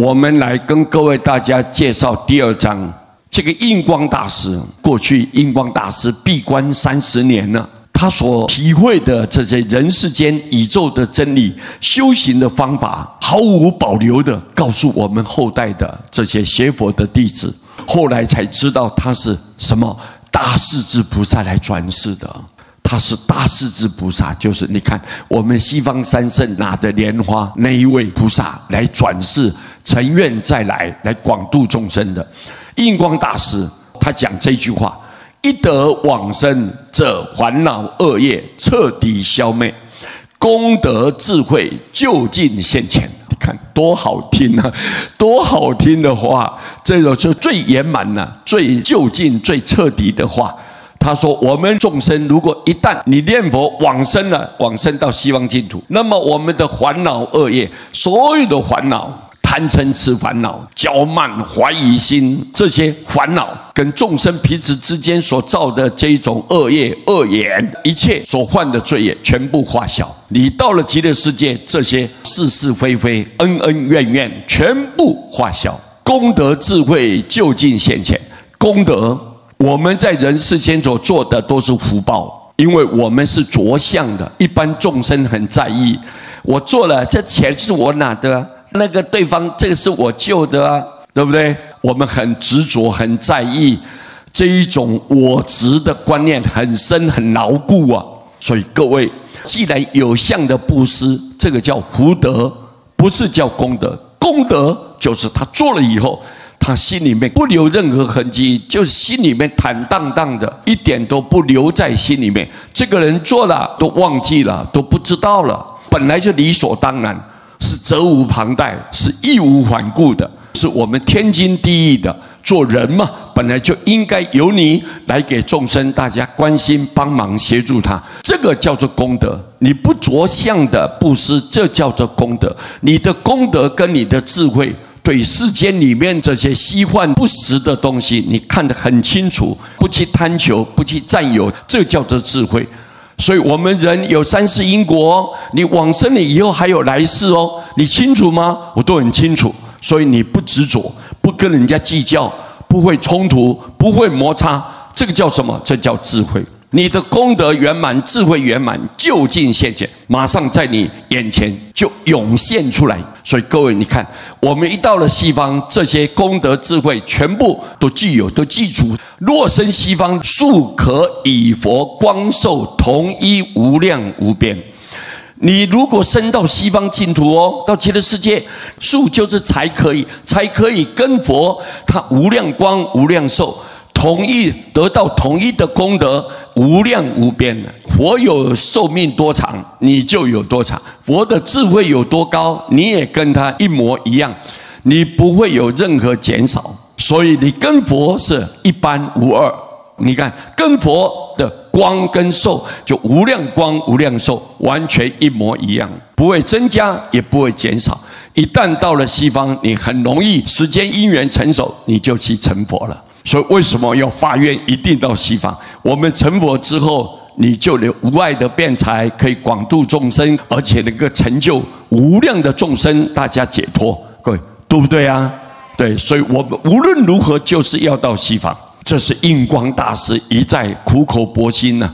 我们来跟各位大家介绍第2章。这个印光大师，过去印光大师闭关30年了，他所体会的这些人世间宇宙的真理、修行的方法，毫无保留的告诉我们后代的这些学佛的弟子。后来才知道他是什么大势至菩萨来转世的。他是大势至菩萨，就是你看我们西方三圣拿的莲花那一位菩萨来转世，成愿再来广度众生的。印光大师他讲这句话：一得往生则烦恼恶业彻底消灭，功德智慧就近现前。你看多好听啊，多好听的话，这种就最圆满了、最就近、最彻底的话。他说：我们众生如果一旦你念佛往生了，往生到西方净土，那么我们的烦恼恶业，所有的烦恼，贪嗔痴烦恼、骄慢、怀疑心，这些烦恼跟众生彼此之间所造的这一种恶业、恶言，一切所犯的罪业，全部化小。你到了极乐世界，这些是是非非、恩恩怨怨，全部化小，功德智慧就近现前。功德，我们在人世间所做的都是福报，因为我们是着相的。一般众生很在意，我做了，这钱是我拿的啊，那个对方这个是我救的啊，对不对？我们很执着，很在意这一种我执的观念很深很牢固啊。所以各位，既然有相的布施，这个叫福德，不是叫功德。功德就是他做了以后，他心里面不留任何痕迹，就是心里面坦荡荡的，一点都不留在心里面。这个人做了都忘记了，都不知道了，本来就理所当然，是责无旁贷，是义无反顾的，是我们天经地义的。做人嘛，本来就应该由你来给众生大家关心、帮忙、协助他，这个叫做功德。你不着相的布施，这叫做功德。你的功德跟你的智慧，对世间里面这些虚幻不实的东西，你看得很清楚，不去贪求，不去占有，这叫做智慧。所以我们人有三世因果哦，你往生了以后还有来世哦，你清楚吗？我都很清楚。所以你不执着，不跟人家计较，不会冲突，不会摩擦，这个叫什么？这叫智慧。你的功德圆满，智慧圆满，就近现前，马上在你眼前就涌现出来。所以各位，你看，我们一到了西方，这些功德智慧全部都具有，都记住。若生西方，速可以佛光寿同一无量无边。你如果升到西方净土哦，到极乐世界，速就是才可以跟佛他无量光无量寿，同一得到同一的功德，无量无边的。佛有寿命多长，你就有多长；佛的智慧有多高，你也跟他一模一样，你不会有任何减少。所以你跟佛是一般无二。你看，跟佛的光跟寿就无量光无量寿，完全一模一样，不会增加也不会减少。一旦到了西方，你很容易时间因缘成熟，你就去成佛了。所以为什么要发愿一定到西方？我们成佛之后，你就有无碍的辩才，可以广度众生，而且能够成就无量的众生，大家解脱。各位，对不对啊？对，所以我们无论如何就是要到西方。这是印光大师一再苦口婆心呐，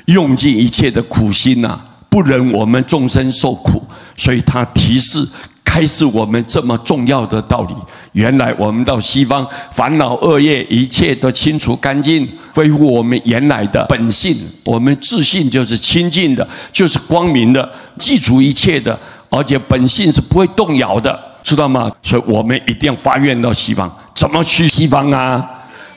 用尽一切的苦心呐，不忍我们众生受苦，所以他提示开示我们这么重要的道理。原来我们到西方，烦恼恶业一切都清除干净，恢复我们原来的本性。我们自信就是清净的，就是光明的，记住一切的，而且本性是不会动摇的，知道吗？所以我们一定要发愿到西方。怎么去西方啊？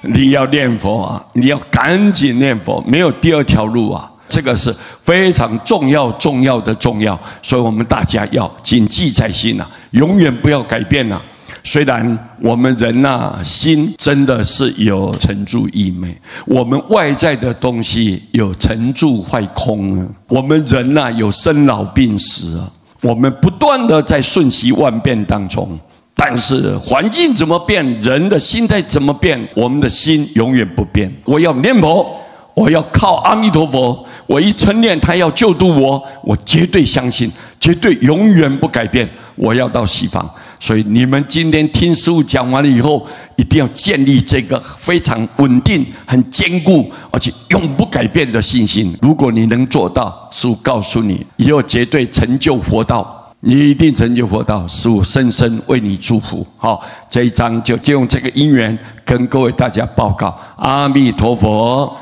你要念佛啊，你要赶紧念佛，没有第二条路啊。这个是非常重要的重要，所以我们大家要谨记在心啊，永远不要改变啊。虽然我们人啊，心真的是有成住异昧，我们外在的东西有成住坏空啊，我们人啊有生老病死啊，我们不断的在瞬息万变当中。但是环境怎么变，人的心态怎么变，我们的心永远不变。我要念佛，我要靠阿弥陀佛，我一称念他要救度我，我绝对相信，绝对永远不改变。我要到西方，所以你们今天听师父讲完了以后，一定要建立这个非常稳定、很坚固，而且永不改变的信心。如果你能做到，师父告诉你，以后绝对成就佛道，你一定成就佛道。师父深深为你祝福。好，这一章就用这个因缘跟各位大家报告。阿弥陀佛。